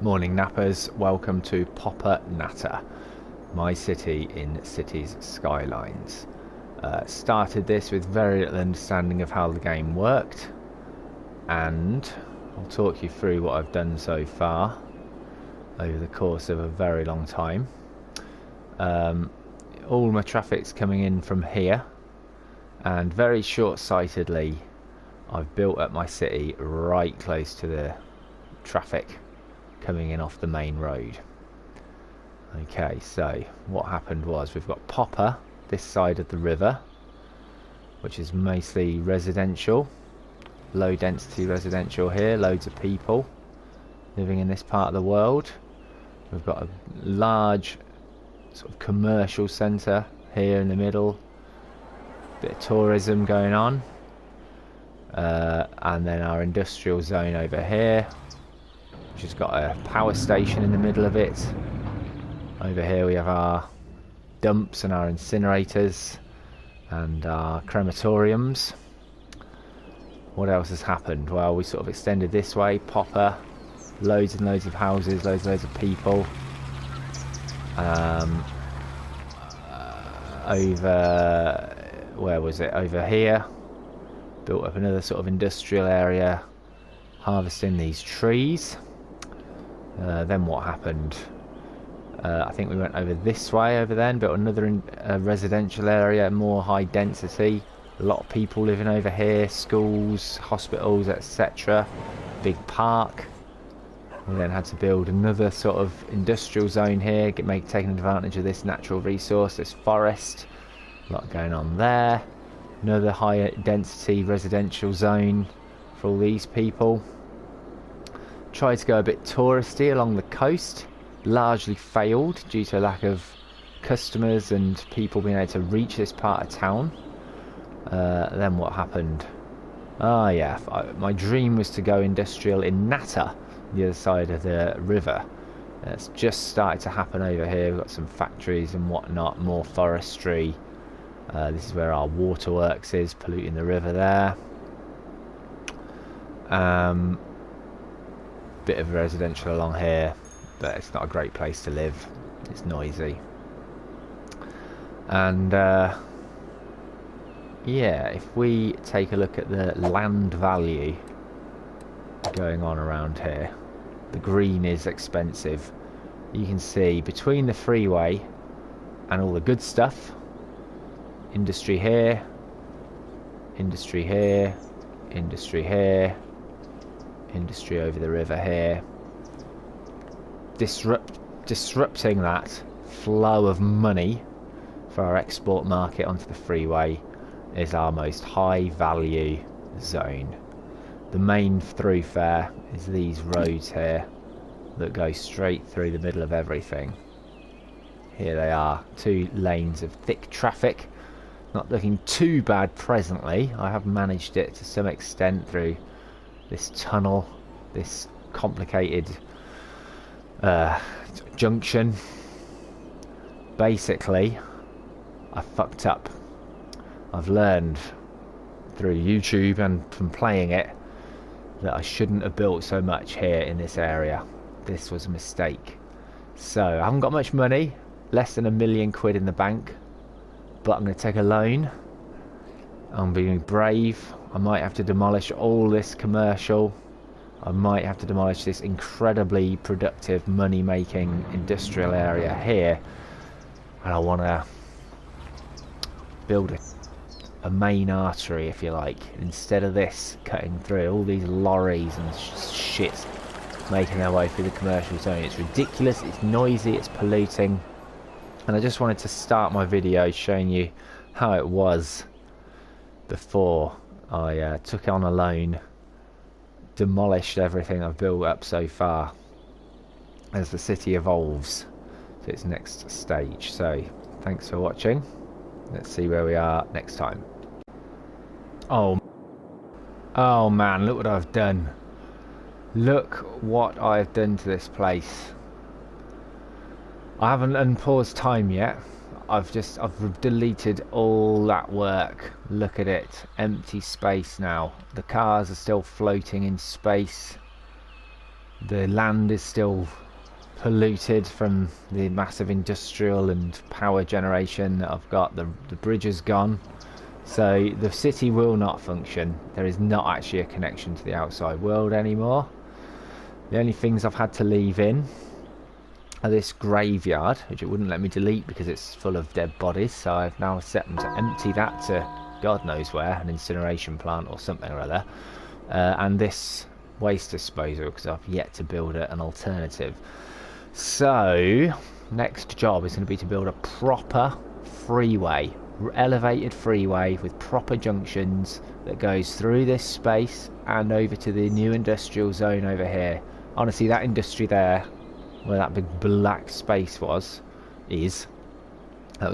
Morning nappers, welcome to Popanata, my city in Cities Skylines. Started this with very little understanding of how the game worked, and I'll talk you through what I've done so far over the course of a very long time. All my traffic's coming in from here, and very short-sightedly I've built up my city right close to the traffic coming in off the main road. Okay, so what happened was we've got Popper this side of the river, which is mostly residential, low density residential here, loads of people living in this part of the world. We've got a large sort of commercial centre here in the middle, bit of tourism going on, and then our industrial zone over here, which has got a power station in the middle of it. Over here we have our dumps and our incinerators and our crematoriums. What else has happened? Well, we sort of extended this way, Popper, loads and loads of houses, loads of people. Over, where was it? Over here, built up another sort of industrial area, harvesting these trees. Then what happened? I think we went over this way over then, built another residential area, more high density, a lot of people living over here, schools, hospitals, etc. Big park. We then had to build another sort of industrial zone here, taking advantage of this natural resource, this forest. A lot going on there. Another higher density residential zone for all these people. Tried to go a bit touristy along the coast, largely failed due to a lack of customers and people being able to reach this part of town. Then what happened? Ah, yeah, my dream was to go industrial in Natta, the other side of the river. It's just started to happen over here. We've got some factories and whatnot, more forestry. This is where our waterworks is, polluting the river there. Bit of residential along here, but it's not a great place to live. It's noisy. And yeah, if we take a look at the land value going on around here, the green is expensive. You can see between the freeway and all the good stuff, industry here, industry here, industry here, industry over the river here, disrupting that flow of money for our export market onto the freeway is our most high value zone. The main thoroughfare is these roads here that go straight through the middle of everything. Here they are, 2 lanes of thick traffic. Not looking too bad presently. I have managed it to some extent through this tunnel, this complicated junction. Basically, I fucked up. I've learned through YouTube and from playing it that I shouldn't have built so much here in this area. This was a mistake. So I haven't got much money, less than £1 million in the bank, but I'm going to take a loan. I'm being brave. I might have to demolish all this commercial. I might have to demolish this incredibly productive money-making industrial area here, and I want to build a main artery, if you like, instead of this cutting through all these lorries and shit making their way through the commercial zone. It's ridiculous, it's noisy, it's polluting, and I just wanted to start my video showing you how it was before I took on a loan, demolished everything I've built up so far as the city evolves to its next stage. So thanks for watching. Let's see where we are next time. Oh man, look what I've done. Look what I've done to this place. I haven't unpaused time yet. I've deleted all that work. Look at it, empty space now. The cars are still floating in space. The land is still polluted from the massive industrial and power generation that I've got. The bridge is gone. So the city will not function. There is not actually a connection to the outside world anymore. The only things I've had to leave in are this graveyard, which it wouldn't let me delete because it's full of dead bodies. So I've now set them to empty that to God knows where, an incineration plant or something or other. And this waste disposal, because I've yet to build an alternative. So next job is going to be to build a proper freeway, elevated freeway with proper junctions that goes through this space and over to the new industrial zone over here. Honestly, that industry there, where that big black space that was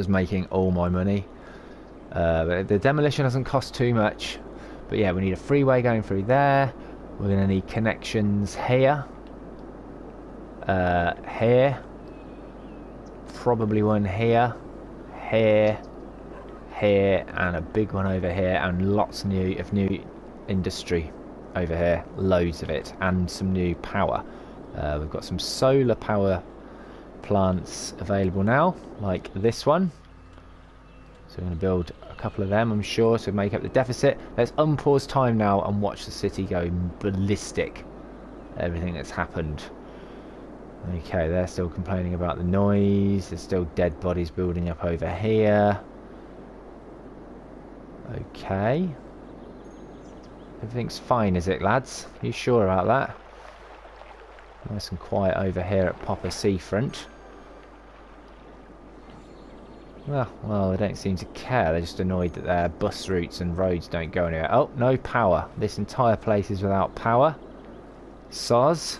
making all my money. But the demolition doesn't cost too much. But yeah, we need a freeway going through there. We're going to need connections here. Here. Probably one here. Here. Here. And a big one over here. And lots of new industry over here. Loads of it. And some new power. We've got some solar power plants available now, like this one. So we're going to build a couple of them, I'm sure, to make up the deficit. Let's unpause time now and watch the city go ballistic. Everything that's happened. Okay, they're still complaining about the noise. There's still dead bodies building up over here. Okay. Everything's fine, is it, lads? Are you sure about that? Nice and quiet over here at Popper Seafront. Well, they don't seem to care. They're just annoyed that their bus routes and roads don't go anywhere. Oh, no power. This entire place is without power. Soz.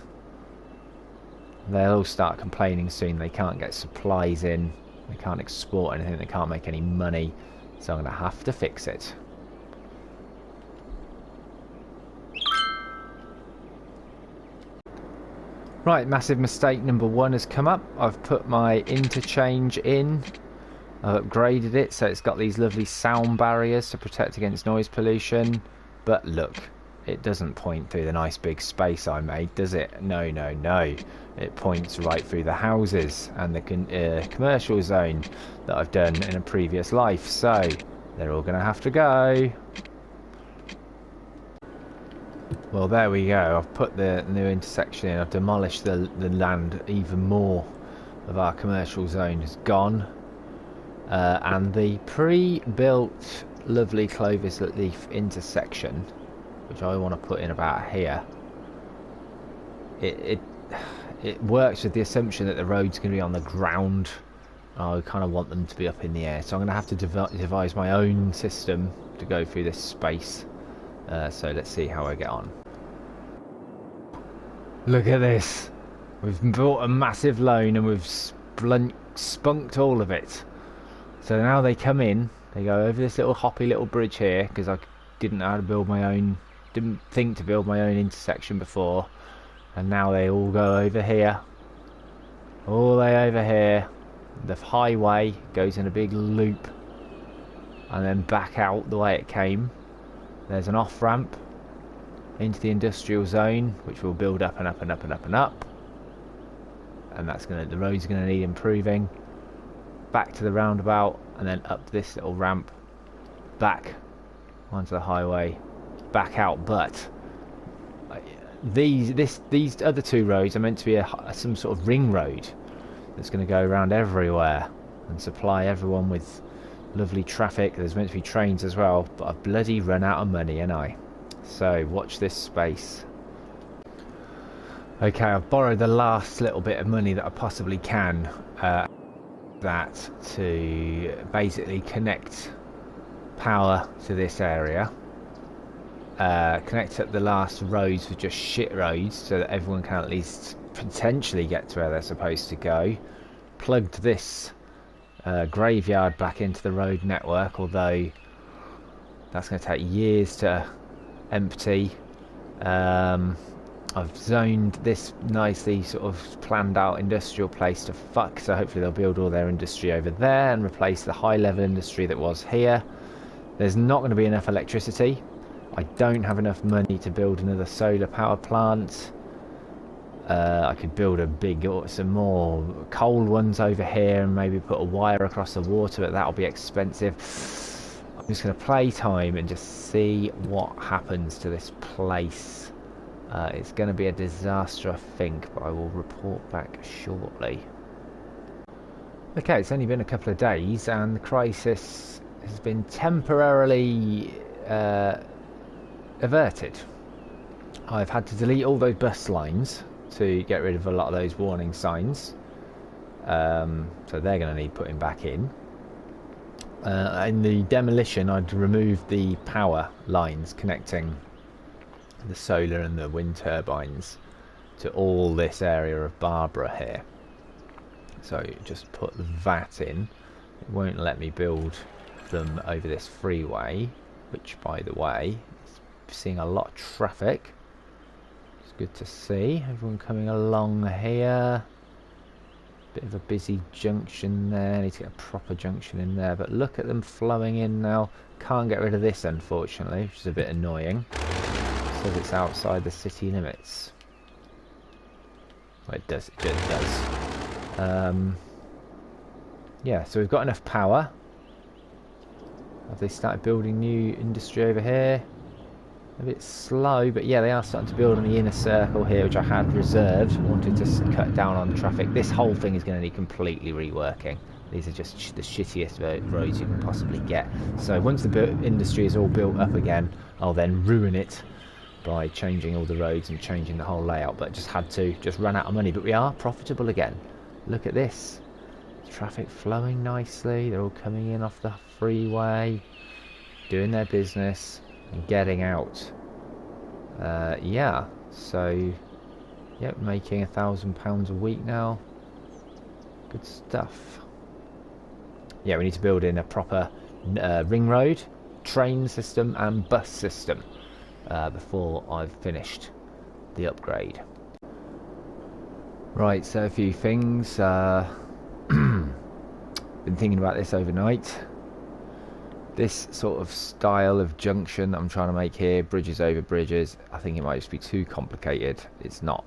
They'll all start complaining soon. They can't get supplies in. They can't export anything. They can't make any money. So I'm going to have to fix it. Right, massive mistake number one has come up. I've put my interchange in. I've upgraded it so it's got these lovely sound barriers to protect against noise pollution. But look, it doesn't point through the nice big space I made, does it? No, no, no. It points right through the houses and the commercial zone that I've done in a previous life. So they're all going to have to go. Well, there we go. I've put the new intersection in. I've demolished the land. Even more of our commercial zone is gone. And the pre-built lovely Clovis leaf intersection, which I want to put in about here, it works with the assumption that the road's going to be on the ground. I kind of want them to be up in the air. So I'm going to have to devise my own system to go through this space. So let's see how I get on. Look at this. We've built a massive loan and we've spunked all of it. So now they come in, they go over this little hoppy little bridge here, because I didn't know how to build my own, didn't think to build my own intersection before. And now they all go over here. All the way over here. The highway goes in a big loop. And then back out the way it came. There's an off-ramp into the industrial zone, which will build up and up and up and up and up. And that's the road's gonna need improving. Back to the roundabout, and then up this little ramp, back onto the highway, back out. But these other two roads are meant to be some sort of ring road that's going to go around everywhere and supply everyone with lovely traffic. There's meant to be trains as well, but I've bloody run out of money, ain't I? So watch this space. Okay, I've borrowed the last little bit of money that I possibly can. That to basically connect power to this area, connect up the last roads with just shit roads so that everyone can at least potentially get to where they're supposed to go. Plugged this graveyard back into the road network, although that's going to take years to empty. I've zoned this nicely sort of planned out industrial place to fuck, so hopefully they'll build all their industry over there and replace the high level industry that was here. There's not going to be enough electricity. I don't have enough money to build another solar power plant. I could build some more coal ones over here and maybe put a wire across the water, but that'll be expensive. I'm just going to play time and just see what happens to this place. It's going to be a disaster, I think, but I will report back shortly. Okay, it's only been a couple of days and the crisis has been temporarily averted. I've had to delete all those bus lines to get rid of a lot of those warning signs. So they're going to need putting back in. In the demolition, I'd removed the power lines connecting the solar and the wind turbines to all this area of Barbara here. So just put that in. It won't let me build them over this freeway, which, by the way, is seeing a lot of traffic. It's good to see everyone coming along here. Bit of a busy junction there. Need to get a proper junction in there, but look at them flowing in now. Can't get rid of this, unfortunately, which is a bit annoying. Says it's outside the city limits. Well, it does. It does. Yeah, so we've got enough power. Have they started building new industry over here? A bit slow, but yeah, they are starting to build on the inner circle here, which I had reserved. Wanted to cut down on traffic. This whole thing is going to need completely reworking. These are just the shittiest roads you can possibly get. So once the industry is all built up again, I'll then ruin it by changing all the roads and changing the whole layout. But just had to, just ran out of money. But we are profitable again. Look at this. Traffic flowing nicely. They're all coming in off the freeway, doing their business and getting out. Yeah, so yep, making £1,000 a week now. Good stuff. Yeah, we need to build in a proper ring road, train system and bus system before I've finished the upgrade. Right, so a few things. Been thinking about this overnight. This sort of style of junction I'm trying to make here, bridges over bridges, I think it might just be too complicated. It's not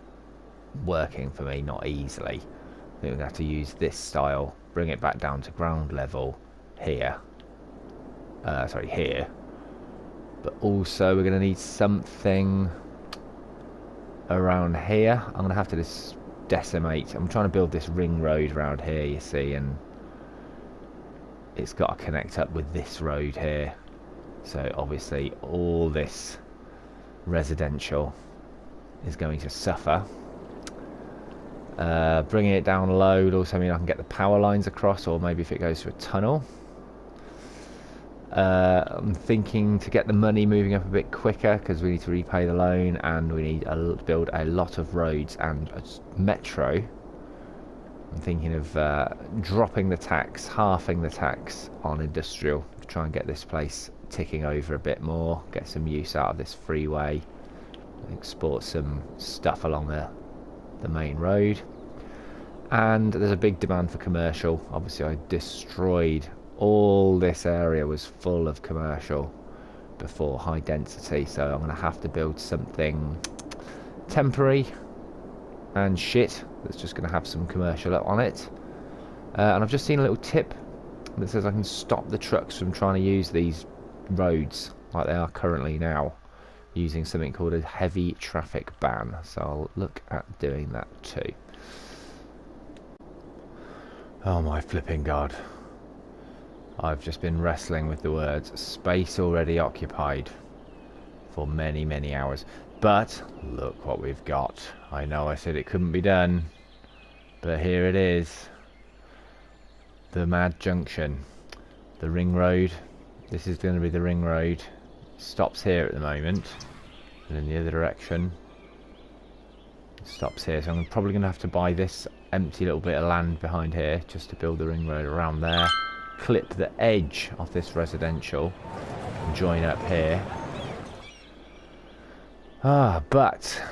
working for me, not easily. I think we're going to have to use this style, bring it back down to ground level here. Sorry, here. But also we're going to need something around here. I'm going to have to just decimate. I'm trying to build this ring road around here, you see, and it's got to connect up with this road here. So obviously all this residential is going to suffer. Bringing it down low would also mean I can get the power lines across, or maybe if it goes through a tunnel. I'm thinking to get the money moving up a bit quicker because we need to repay the loan and we need to build a lot of roads and a metro. I'm thinking of dropping the tax, halving the tax on industrial to try and get this place ticking over a bit more, get some use out of this freeway, export some stuff along the main road. And there's a big demand for commercial. Obviously I destroyed all this area, was full of commercial before, high density, so I'm going to have to build something temporary and shit that's just going to have some commercial up on it. And I've just seen a little tip that says I can stop the trucks from trying to use these roads like they are currently now, using something called a heavy traffic ban. So I'll look at doing that too. Oh my flipping god. I've just been wrestling with the words space already occupied for many, many hours. But look what we've got. I know I said it couldn't be done, but here it is. The Mad Junction. The ring road. This is going to be the ring road. Stops here at the moment. And in the other direction. Stops here. So I'm probably going to have to buy this empty little bit of land behind here just to build the ring road around there. Clip the edge of this residential and join up here. But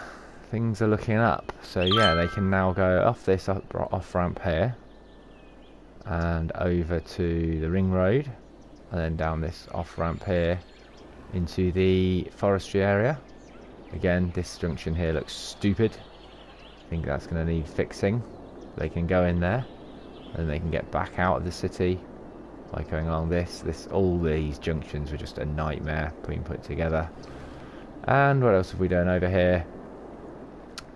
things are looking up. So yeah, they can now go off this off ramp here and over to the ring road and then down this off ramp here into the forestry area. Again, this junction here looks stupid. I think that's going to need fixing. They can go in there, and they can get back out of the city by going along this. All these junctions were just a nightmare being put together. And what else have we done over here?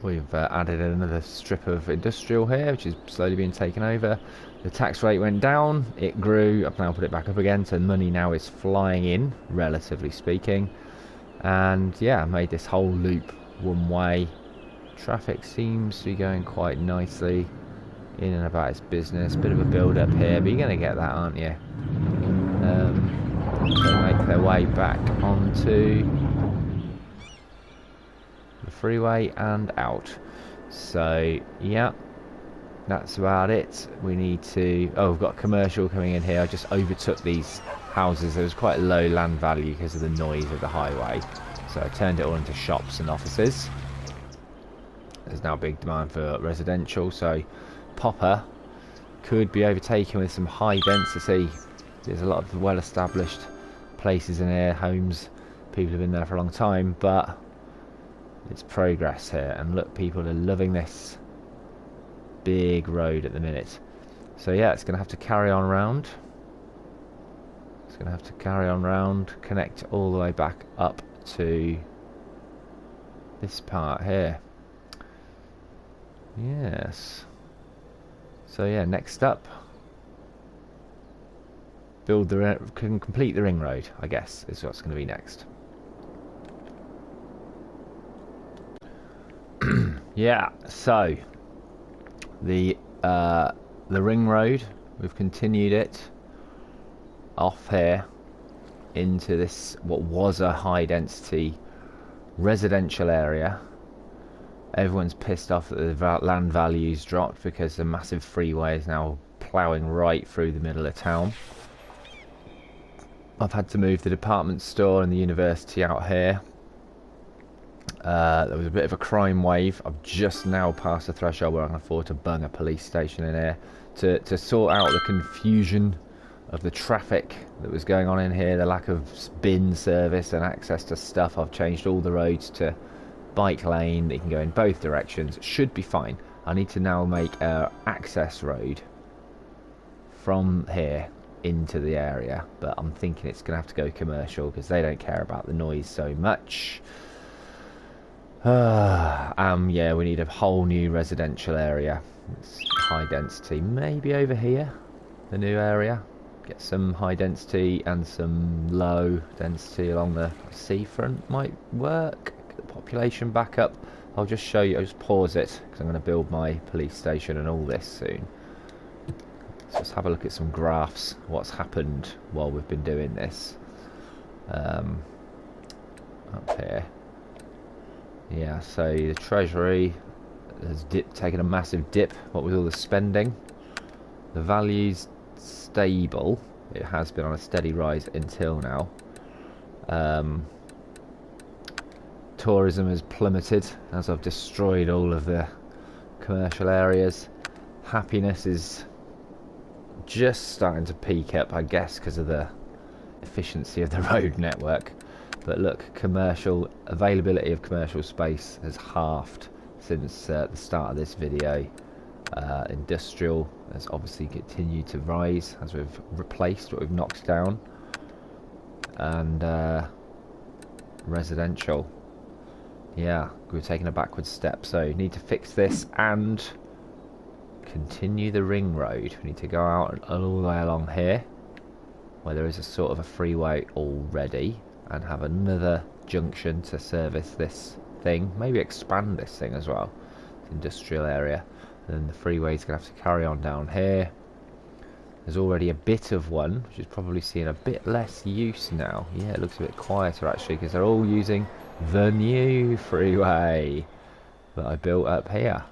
We've added another strip of industrial here, which is slowly being taken over. The tax rate went down, it grew. I've now put it back up again, so money now is flying in, relatively speaking. And yeah, made this whole loop one way. Traffic seems to be going quite nicely in and about its business. Bit of a build up here, but you're going to get that, aren't you? They make their way back onto the freeway and out. So yeah, that's about it. We need to... Oh, we've got commercial coming in here. I just overtook these houses. There was quite low land value because of the noise of the highway, so I turned it all into shops and offices. There's now a big demand for residential, so Popper could be overtaken with some high density. There's a lot of well established places in here, homes, people have been there for a long time, but it's progress here. And look, people are loving this big road at the minute. So yeah, it's going to have to carry on round. It's going to have to carry on round, connect all the way back up to this part here. Yes. So yeah, next up, complete the ring road, I guess, is what's going to be next. Yeah, so the ring road, we've continued it off here into this what was a high density residential area. Everyone's pissed off that the land values dropped because the massive freeway is now ploughing right through the middle of town. I've had to move the department store and the university out here. There was a bit of a crime wave. I've just now passed the threshold where I can afford to bung a police station in here to sort out the confusion of the traffic that was going on in here, the lack of bin service and access to stuff. I've changed all the roads to bike lane that you can go in both directions. It should be fine. I need to now make an access road from here into the area, but I'm thinking it's gonna have to go commercial because they don't care about the noise so much. Yeah, we need a whole new residential area. It's high density, maybe over here, the new area. Get some high density and some low density along the seafront might work. Get the population back up. I'll just show you, I'll just pause it because I'm going to build my police station and all this soon. So let's have a look at some graphs, what's happened while we've been doing this. Up here. Yeah, so the Treasury has taken a massive dip, what with all the spending. The value's stable. It has been on a steady rise until now. Tourism has plummeted as I've destroyed all of the commercial areas. Happiness is just starting to peak up, I guess, because of the efficiency of the road network. But look, commercial availability of commercial space has halved since the start of this video. Industrial has obviously continued to rise as we've replaced what we've knocked down, and residential, yeah, we're taking a backward step. So we need to fix this and continue the ring road. We need to go out all the way along here where there is a sort of a freeway already, and have another junction to service this thing. Maybe expand this thing as well, industrial area. And then the freeway's gonna have to carry on down here. There's already a bit of one, which is probably seeing a bit less use now. Yeah, it looks a bit quieter actually, because they're all using the new freeway that I built up here.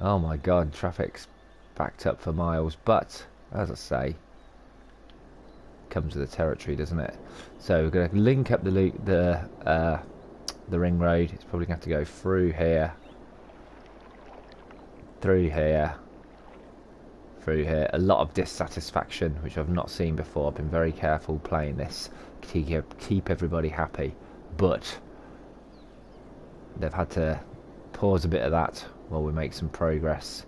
Oh my god, traffic's backed up for miles, but as I say, comes with the territory, doesn't it? So we're going to link up the ring road. It's probably going to have to go through here, through here, through here. A lot of dissatisfaction, which I've not seen before. I've been very careful playing this to keep everybody happy, but they've had to pause a bit of that while we make some progress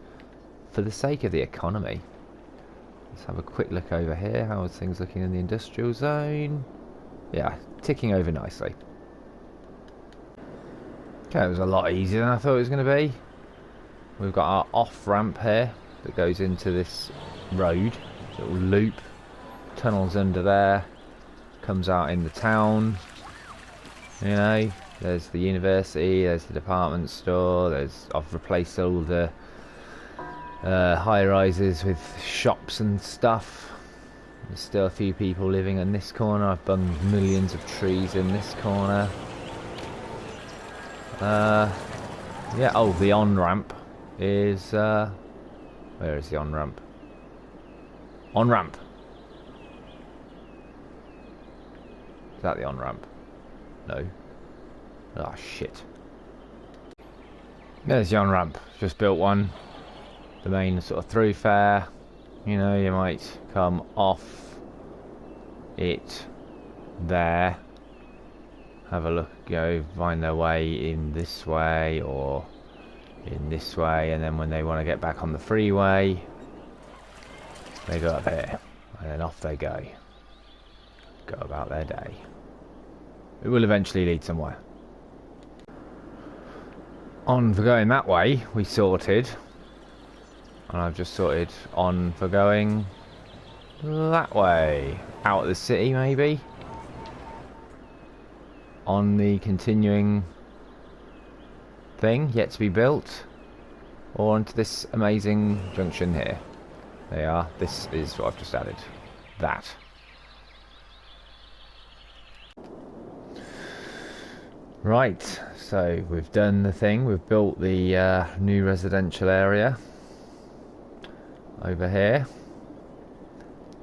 for the sake of the economy. Let's have a quick look over here. How are things looking in the industrial zone? Yeah, ticking over nicely. Okay, it was a lot easier than I thought it was going to be. We've got our off-ramp here that goes into this road, little loop, tunnels under there, comes out in the town. You know, there's the university, there's the department store, I've replaced all the high-rises with shops and stuff. There's still a few people living in this corner. I've bunged millions of trees in this corner. Yeah, oh, the on-ramp is, where is the on-ramp? On-ramp! Is that the on-ramp? No. Ah, oh, shit. There's the on-ramp. Just built one. The main sort of thoroughfare. You know, you might come off it there. Have a look, find their way in this way or in this way, and then when they want to get back on the freeway, they go up here, and then off they go about their day. It will eventually lead somewhere. On for going that way, we sorted, and I've just sorted on for going that way, out of the city maybe, on the continuing thing yet to be built, or onto this amazing junction here. They are. This is what I've just added. That. Right, so we've done the thing. We've built the new residential area over here.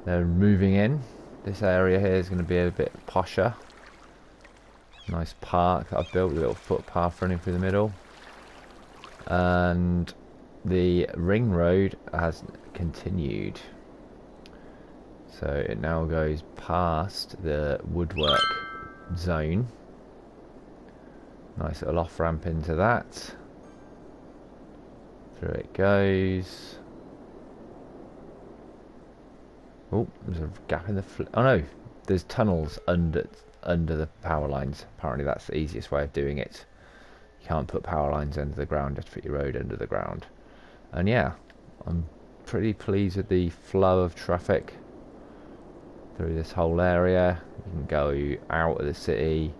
They're moving in. This area here is going to be a bit posher. Nice park that I've built, a little footpath running through the middle. And the ring road has continued. So it now goes past the woodwork zone. Nice little off ramp into that. Through it goes. Oh, there's a gap in the oh no, there's tunnels under the power lines. Apparently that's the easiest way of doing it. You can't put power lines under the ground, just put your road under the ground. And yeah, I'm pretty pleased with the flow of traffic through this whole area. You can go out of the city,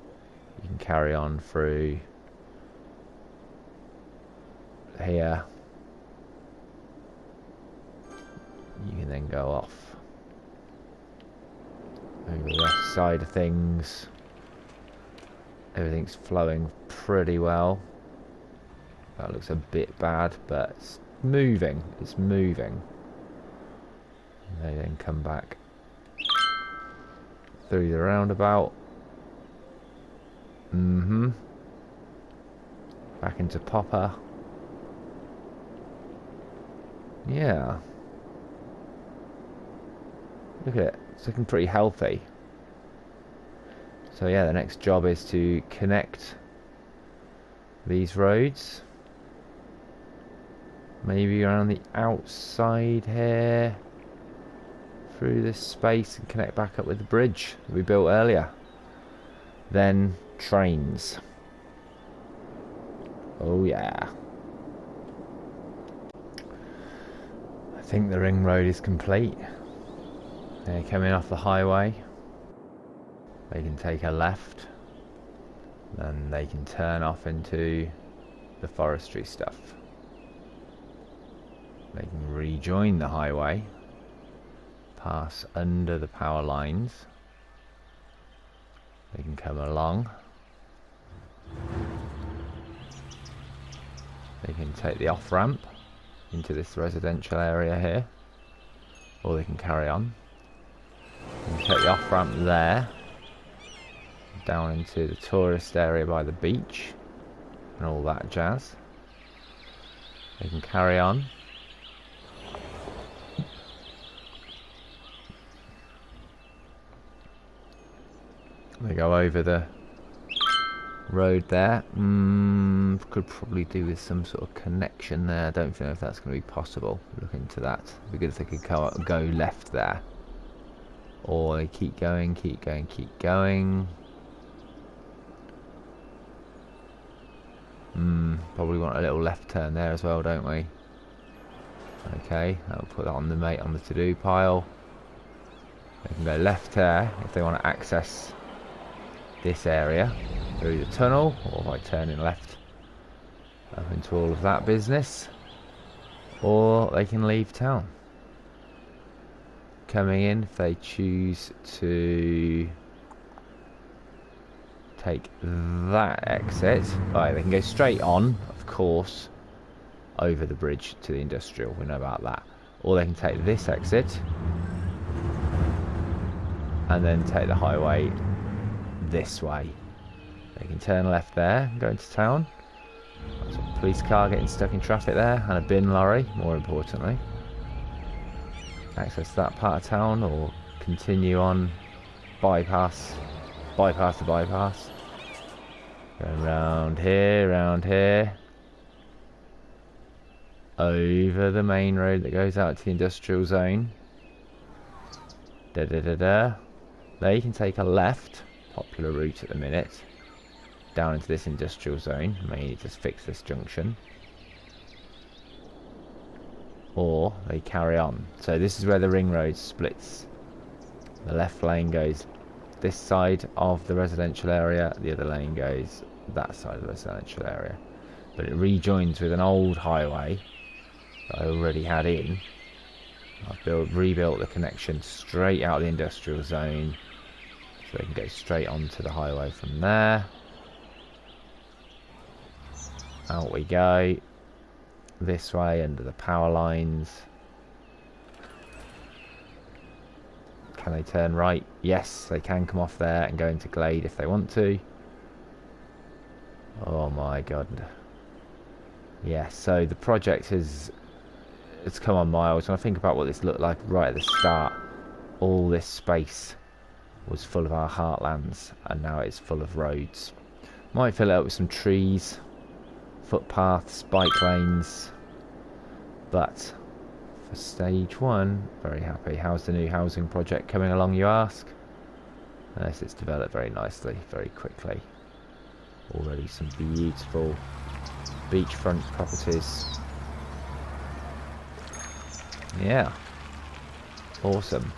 you can carry on through here, you can then go off over the left side of things. Everything's flowing pretty well. That looks a bit bad, but it's moving. It's moving. They then come back through the roundabout. Back into Popper. Yeah. Look at it. It's looking pretty healthy. So yeah, the next job is to connect these roads. Maybe around the outside here. Through this space and connect back up with the bridge that we built earlier. Then trains. Oh yeah. I think the ring road is complete. They're coming off the highway. They can take a left, then they can turn off into the forestry stuff. They can rejoin the highway, pass under the power lines. They can come along. They can take the off-ramp into this residential area here, or they can carry on. They can take the off-ramp there, down into the tourist area by the beach and all that jazz. They can carry on. They go over the road there. Could probably do with some sort of connection there. I don't know if that's going to be possible. Look into that. It'd be good if they could go left there. Or they keep going, keep going, keep going. Probably want a little left turn there as well, don't we? Okay, I'll put that on the to-do pile. They can go left there if they want to access this area through the tunnel, or by turning left up into all of that business, or they can leave town. Coming in, if they choose to take that exit, right, they can go straight on, of course, over the bridge to the industrial. We know about that. Or they can take this exit and then take the highway this way. They can turn left there and go into town. There's a police car getting stuck in traffic there, and a bin lorry, more importantly. Access that part of town, or continue on, bypass the bypass. Going round here, over the main road that goes out to the industrial zone. There you can take a left, popular route at the minute, down into this industrial zone. May need to fix this junction. Or they carry on. So this is where the ring road splits. The left lane goes this side of the residential area, the other lane goes that side of the residential area. But it rejoins with an old highway that I already had in. I've rebuilt the connection straight out of the industrial zone, so they can go straight onto the highway from there. Out we go. This way under the power lines. Can they turn right? Yes, they can come off there and go into Glade if they want to. Oh my god. Yeah, so the project has come on miles. When I think about what this looked like right at the start, all this space was full of our heartlands, and now it's full of roads. Might fill it up with some trees, footpaths, bike lanes, but for stage one, very happy. How's the new housing project coming along, you ask? Yes, it's developed very nicely, very quickly. Already some beautiful beachfront properties. Yeah, awesome.